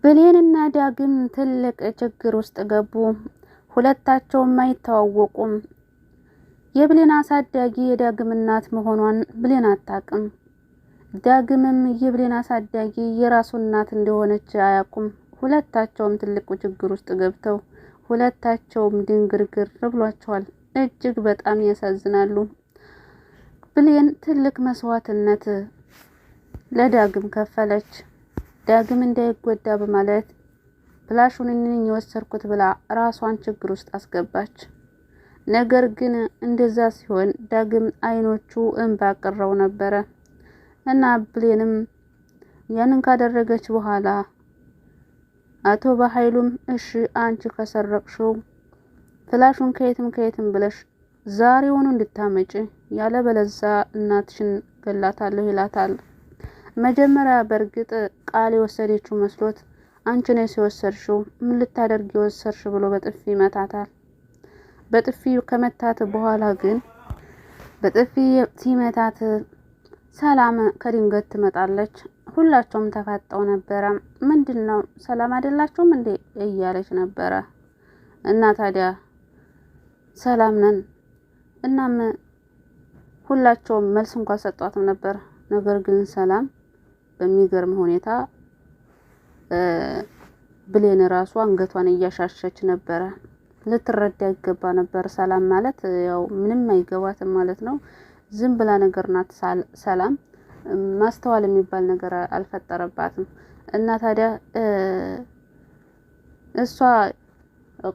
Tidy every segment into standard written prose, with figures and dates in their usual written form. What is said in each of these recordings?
ብሌንና ዳግም ትልቅ ችግር ውስጥ ገቡ። ሁለታቸውም አይተዋወቁም። የብሌን አሳዳጊ የዳግም እናት መሆኗን ብሌን አታውቅም። ዳግምም የብሌን አሳዳጊ የራሱ እናት እንደሆነች አያውቁም። ሁለታቸውም ትልቁ ችግር ውስጥ ገብተው ሁለታቸውም ድንግርግር ብሏቸዋል። እጅግ በጣም ያሳዝናሉ። ብሌን ትልቅ መስዋዕትነት ለዳግም ከፈለች። ዳግም እንዳይጎዳ በማለት ፍላሹን እኔን የወሰድኩት ብላ ራሷን ችግር ውስጥ አስገባች። ነገር ግን እንደዛ ሲሆን ዳግም አይኖቹ እንባ ቀረው ነበረ እና ብሌንም ያንን ካደረገች በኋላ አቶ በኃይሉም እሺ አንቺ ከሰረቅሽው ፍላሹን ከየትም ብለሽ ዛሬውኑ እንድታመጪ ያለበለዛ እናትሽን ገላታለሁ ይላታል። መጀመሪያ በርግጥ ቃል የወሰደችው መስሎት አንቺ ነሽ የወሰድሽው ምን ልታደርጊ ወሰድሽ ብሎ በጥፊ መታታል። በጥፊ ከመታት በኋላ ግን በጥፊ ሲመታት ሰላም ከድንገት ትመጣለች። ሁላቸውም ተፋጠው ነበረ። ምንድነው ሰላም አይደላችሁም እንዴ እያለች ነበረ። እና ታዲያ ሰላም ነን። እናም ሁላቸውም መልስ እንኳን ሰጧትም ነበር። ነገር ግን ሰላም በሚገርም ሁኔታ ብሌን ራሷ አንገቷን እያሻሸች ነበረ። ልትረዳ ይገባ ነበር። ሰላም ማለት ያው ምንም አይገባትም ማለት ነው። ዝም ብላ ነገር ናት። ሰላም ማስተዋል የሚባል ነገር አልፈጠረባትም። እና ታዲያ እሷ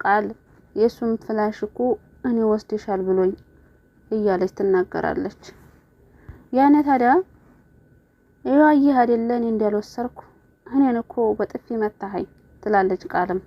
ቃል የሱም ፍላሽ እኮ እኔ ወስደሻል ብሎኝ እያለች ትናገራለች። ያኔ ታዲያ ይሄ አይደለ እኔ እንዳልወሰርኩ እኔን እኮ በጥፊ መታኸኝ ትላለች ቃልም።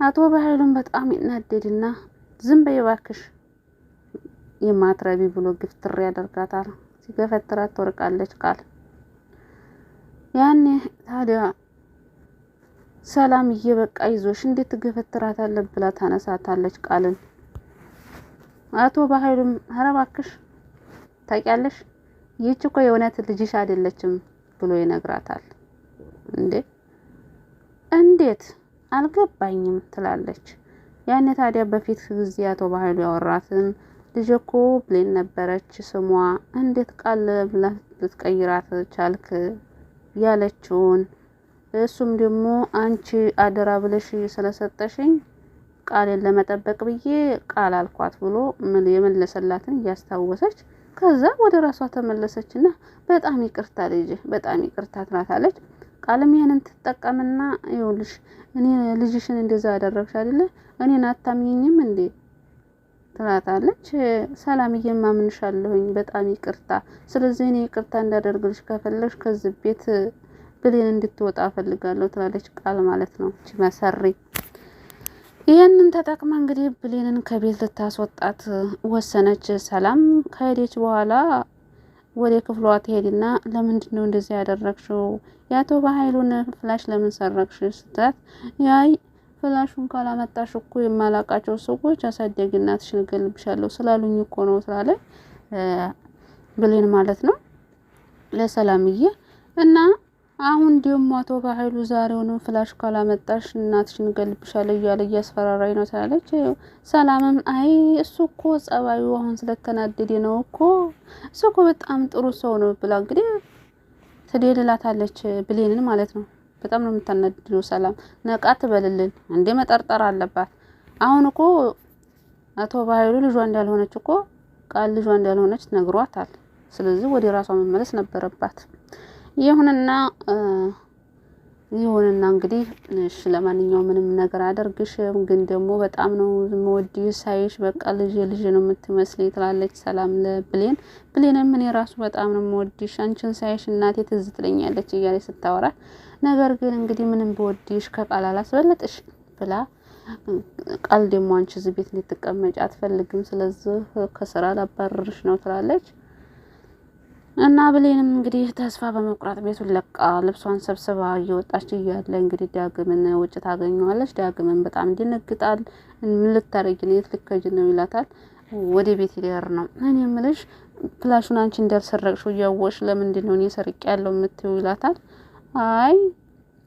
አቶ በኃይሉም በጣም ይናደድና ዝም በይ እባክሽ የማትረቢ ብሎ ግፍትር ያደርጋታል። ሲገፈትራት ትወርቃለች ቃል። ያኔ ታዲያ ሰላም እየበቃ ይዞሽ እንዴት ትገፈትራታለህ ብላ ታነሳታለች ቃልን። አቶ በኃይሉም ኧረ እባክሽ ታውቂያለሽ ይህች እኮ የእውነት ልጅሽ አይደለችም ብሎ ይነግራታል። እንዴት አልገባኝም ትላለች። ያኔ ታዲያ በፊት ጊዜ አቶ በኃይሉ ያወራትን ልጅ እኮ ብሌን ነበረች ስሟ እንዴት ቃል ብላ ልትቀይራት ቻልክ ያለችውን እሱም ደግሞ አንቺ አደራ ብለሽ ስለሰጠሽኝ ቃልን ለመጠበቅ ብዬ ቃል አልኳት ብሎ የመለሰላትን እያስታወሰች ከዛ ወደ ራሷ ተመለሰችና በጣም ይቅርታ ልጅ በጣም ይቅርታ ትላታለች። ቃልም ያንን ተጠቀምና ይኸውልሽ እኔ ልጅሽን እንደዛ አደረግሽ አይደለ እኔን አታምኚኝም እንዴ ትላታለች። ሰላምዬ ማምንሻለሁኝ በጣም ይቅርታ። ስለዚህ እኔ ይቅርታ እንዳደርግልሽ ከፈለሽ ከዚህ ቤት ብሌን እንድትወጣ ፈልጋለሁ ትላለች ቃል ማለት ነው። እቺ መሰሪ ይሄንን ተጠቅማ እንግዲህ ብሌንን ከቤት ልታስወጣት ወሰነች። ሰላም ከሄደች በኋላ ወደ ክፍሏ ትሄድና ለምንድን ነው እንደዚህ ያደረግሽው የአቶ በኃይሉን ፍላሽ ለምን ሰረቅሽ ስትላት ያይ ፍላሹን ካላመጣሽ እኮ የማላቃቸው ሰዎች አሳደጊ እናትሽን እገልብሻለሁ ስላሉኝ እኮ ነው ትላለች ብሌን ማለት ነው ለሰላምዬ። እና አሁን ደግሞ አቶ በኃይሉ ዛሬውኑ ፍላሽ ካላመጣሽ እናትሽን እገልብሻለሁ እያለ እያስፈራራኝ ነው ትላለች። ሰላምም አይ እሱ እኮ ጸባዩ አሁን ስለተናደደ ነው እኮ እሱ እኮ በጣም ጥሩ ሰው ነው ብላ እንግዲህ ትደልላታለች ብሌንን ማለት ነው። በጣም ነው የምታናድደው ሰላም። ነቃ ትበልልን እንዴ መጠርጠር አለባት። አሁን እኮ አቶ በኃይሉ ልጇ እንዳልሆነች እኮ ቃል ልጇ እንዳልሆነች ነግሯታል። ስለዚህ ወደ ራሷ መመለስ ነበረባት። ይሁንና እንግዲህ እሺ ለማንኛውም ምንም ነገር አደርግሽም ግን ደግሞ በጣም ነው የምወድሽ ሳይሽ በቃ ልጅ ነው የምትመስለኝ ትላለች ሰላም ለብሌን። ብሌንም እኔ ራሱ በጣም ነው የምወድሽ አንቺን ሳይሽ እናቴ ትዝ ትለኛለች እያለች ስታወራ ነገር ግን እንግዲህ ምንም በወድሽ ከቃል አላስበልጥሽ ብላ ቃል ደግሞ አንቺ እዚህ ቤት ልትቀመጪ አትፈልግም ስለዚህ ከስራ ላባርርሽ ነው ትላለች። እና ብሌንም እንግዲህ ተስፋ በመቁረጥ ቤቱን ለቃ ልብሷን ሰብስባ እየወጣች እያለ እንግዲህ ዳግምን ውጭ ታገኘዋለች። ዳግምን በጣም ይደነግጣል። ምን ልታረጊ ነው ልትከጂ ነው ይላታል። ወደ ቤት ሊሄድ ነው። እኔ የምልሽ ፍላሹን አንቺ እንዳልሰረቅሽው እያወቅሽ ለምንድን ነው እኔ ሰርቄ ያለው የምትይው ይላታል። አይ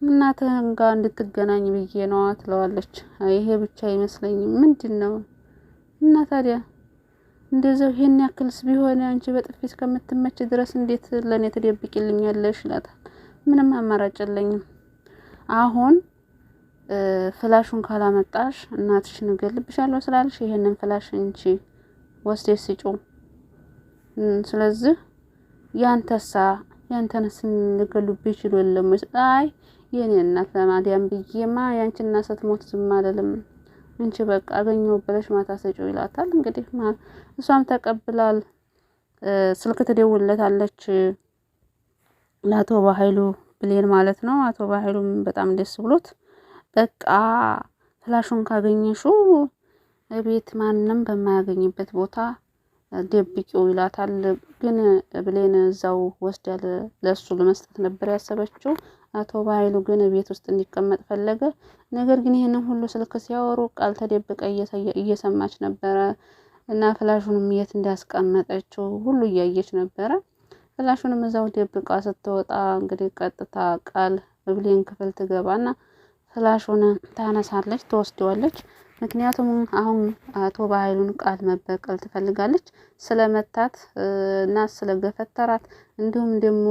እናትህን ጋር እንድትገናኝ ብዬ ነው ትለዋለች። ይሄ ብቻ አይመስለኝም። ምንድነው? እና ታዲያ እንደዛው ይሄን ያክልስ ቢሆን አንቺ በጥፊት ከምትመች ድረስ እንዴት ለኔ ትደብቂልኛለሽ? ይላታል። ምንም አማራጭ የለኝም። አሁን ፍላሹን ካላመጣሽ እናትሽን እገልብሻለሁ ስላልሽ ይሄንን ፍላሽ እንቺ ወስደሽ ስጪው። ስለዚህ ያንተንስ ሊገሉብሽ ይችላል የለም? አይ የኔ እናት ለማዲያም ብዬማ ያንቺና ስትሞት ዝም አልልም። እንቺ በቃ አገኘው ብለሽ ማታ ሰጪው ይላታል። እንግዲህ እሷም ተቀብላል። ስልክ ትደውልለታለች ለአቶ በኃይሉ ብሌን ማለት ነው። አቶ በኃይሉም በጣም ደስ ብሎት በቃ ፍላሹን ካገኘሽው ቤት ማንንም በማያገኝበት ቦታ ደብቂው ይላታል። ግን ብሌን እዛው ወስዳ ለሱ ለመስጠት ነበር ያሰበችው። አቶ በኃይሉ ግን ቤት ውስጥ እንዲቀመጥ ፈለገ። ነገር ግን ይሄንን ሁሉ ስልክ ሲያወሩ ቃል ተደብቀ እየሰማች ነበረ እና ፍላሹንም የት እንዳስቀመጠችው ሁሉ እያየች ነበረ። ፍላሹንም እዛው ደብቃ ስትወጣ እንግዲህ ቀጥታ ቃል ብሌን ክፍል ትገባና ፍላሹን ታነሳለች፣ ትወስደዋለች። ምክንያቱም አሁን አቶ በኃይሉን ቃል መበቀል ትፈልጋለች ስለመታት እና ስለገፈተራት እንዲሁም ደግሞ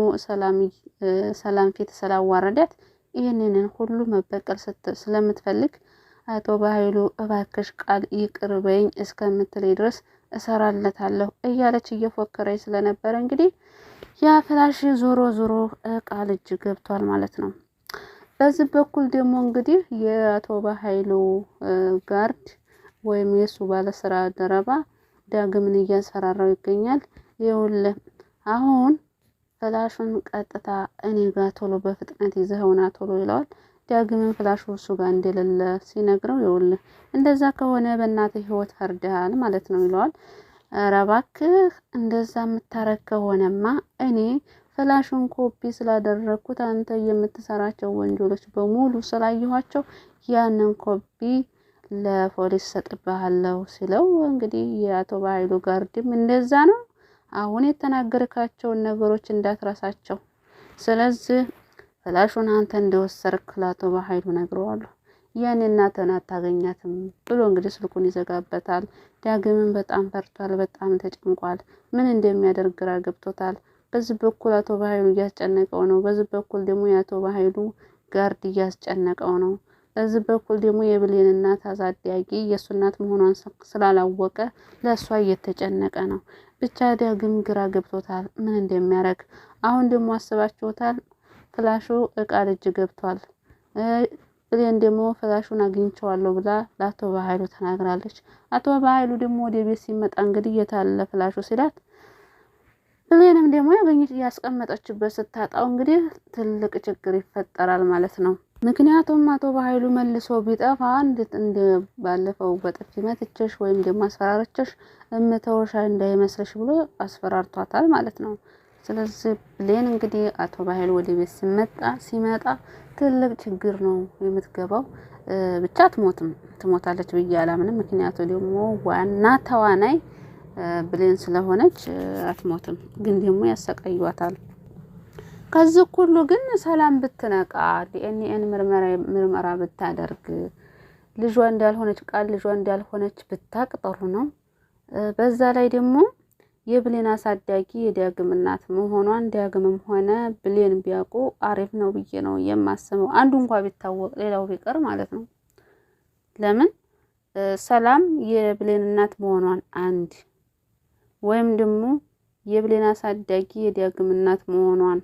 ሰላም ፊት ስላዋረዳት ይህንን ሁሉ መበቀል ስለምትፈልግ አቶ በኃይሉ እባክሽ ቃል ይቅር በይኝ እስከምትለኝ ድረስ እሰራለታለሁ እያለች እየፎከረች ስለነበረ እንግዲህ ያ ፍላሽ ዞሮ ቃል እጅ ገብቷል ማለት ነው። በዚህ በኩል ደግሞ እንግዲህ የአቶ በኃይሉ ጋርድ ወይም የሱ ባለስራ ደረባ ዳግምን እያስፈራራው ይገኛል። ይኸውልህ አሁን ፍላሹን ቀጥታ እኔ ጋር ቶሎ በፍጥነት ይዘውና ቶሎ ይለዋል። ዳግምን ፍላሹ እሱ ጋር እንደሌለ ሲነግረው ይኸውልህ እንደዛ ከሆነ በእናትህ ህይወት ፈርደሃል ማለት ነው ይለዋል። ኧረ እባክህ እንደዛ የምታረግ ከሆነማ እኔ ፍላሹን ኮፒ ስላደረኩት አንተ የምትሰራቸው ወንጀሎች በሙሉ ስላየኋቸው ያንን ኮፒ ለፖሊስ ሰጥብሃለሁ ሲለው እንግዲህ የአቶ በኃይሉ ጋርድም እንደዛ ነው፣ አሁን የተናገርካቸውን ነገሮች እንዳትረሳቸው፣ ስለዚህ ፍላሹን አንተ እንደወሰድክ ለአቶ በኃይሉ ነግረዋለሁ፣ ያኔ እናትህን አታገኛትም ብሎ እንግዲህ ስልኩን ይዘጋበታል። ዳግምን በጣም ፈርቷል፣ በጣም ተጨንቋል። ምን እንደሚያደርግ ግራ ገብቶታል። በዚህ በኩል አቶ በኃይሉ እያስጨነቀው ነው። በዚህ በኩል ደግሞ የአቶ በኃይሉ ጋርድ እያስጨነቀው ነው። በዚህ በኩል ደግሞ የብሌን እናት አሳዳጊ የእሱ እናት መሆኗን ስላላወቀ ለእሷ እየተጨነቀ ነው። ብቻ ዳግም ግራ ገብቶታል ምን እንደሚያደርግ። አሁን ደግሞ አስባችሁታል፣ ፍላሹ ቃል እጅ ገብቷል። ብሌን ደግሞ ፍላሹን አግኝቼዋለሁ ብላ ለአቶ በኃይሉ ተናግራለች። አቶ በኃይሉ ደግሞ ወደ ቤት ሲመጣ እንግዲህ የታለ ፍላሹ ሲላት ብሌንም ደግሞ ያስቀመጠችበት ስታጣው እንግዲህ ትልቅ ችግር ይፈጠራል ማለት ነው። ምክንያቱም አቶ በኃይሉ መልሶ ቢጠፋ እንደ ባለፈው በጥፊ መትቸሽ ወይም ደግሞ አስፈራረቸሽ እምተውሻ እንዳይመስልሽ ብሎ አስፈራርቷታል ማለት ነው። ስለዚህ ብሌን እንግዲህ አቶ በኃይሉ ወደ ቤት ሲመጣ ትልቅ ችግር ነው የምትገባው። ብቻ ትሞታለች ብዬ አላምንም። ምክንያቱ ደግሞ ዋና ተዋናይ ብሌን ስለሆነች አትሞትም፣ ግን ደግሞ ያሰቃዩዋታል። ከዚህ ሁሉ ግን ሰላም ብትነቃ ዲኤንኤን ምርመራ ብታደርግ ልጇ እንዳልሆነች ቃል ልጇ እንዳልሆነች ብታቅ ጥሩ ነው። በዛ ላይ ደግሞ የብሌን አሳዳጊ የዳግም እናት መሆኗን ዳግምም ሆነ ብሌን ቢያውቁ አሪፍ ነው ብዬ ነው የማስበው። አንዱ እንኳን ቢታወቅ ሌላው ቢቀር ማለት ነው። ለምን ሰላም የብሌን እናት መሆኗን አንድ ወይም ደግሞ የብሌን አሳዳጊ የዳግም እናት መሆኗን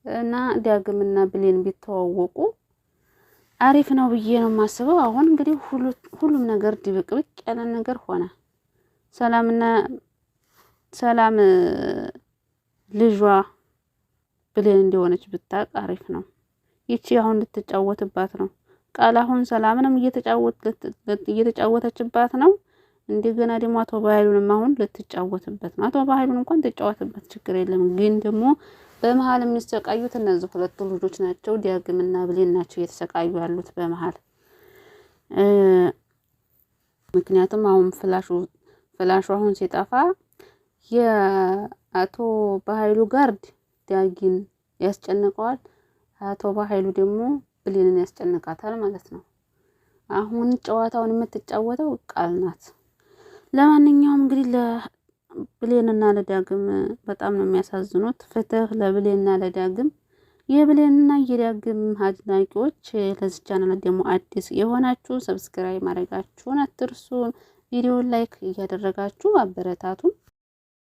እና ዳግምና ብሌን ቢተዋወቁ አሪፍ ነው ብዬ ነው የማስበው። አሁን እንግዲህ ሁሉም ነገር ድብቅብቅ ያለ ነገር ሆነ። ሰላም ልጇ ብሌን እንደሆነች ብታውቅ አሪፍ ነው። ይቺ አሁን ልትጫወትባት ነው። ቃል አሁን ሰላምንም እየተጫወተችባት ነው። እንደገና ደግሞ አቶ በኃይሉንም አሁን ልትጫወትበት ነው። አቶ በኃይሉን እንኳን ትጫወትበት ችግር የለም፣ ግን ደግሞ በመሃል የሚሰቃዩት እነዚህ ሁለቱ ልጆች ናቸው። ዳግምና ብሌን ናቸው እየተሰቃዩ ያሉት በመሃል። ምክንያቱም አሁን ፍላሹ አሁን ሲጠፋ የአቶ በኃይሉ ጋርድ ዳጊን ያስጨንቀዋል። አቶ በኃይሉ ደግሞ ብሌንን ያስጨንቃታል ማለት ነው። አሁን ጨዋታውን የምትጫወተው ቃል ናት። ለማንኛውም እንግዲህ ለብሌንና ለዳግም በጣም ነው የሚያሳዝኑት። ፍትህ ለብሌንና ለዳግም። የብሌንና የዳግም አድናቂዎች ለዚህ ቻናል ደግሞ አዲስ የሆናችሁ ሰብስክራይብ ማድረጋችሁን አትርሱ። ቪዲዮውን ላይክ እያደረጋችሁ አበረታቱን።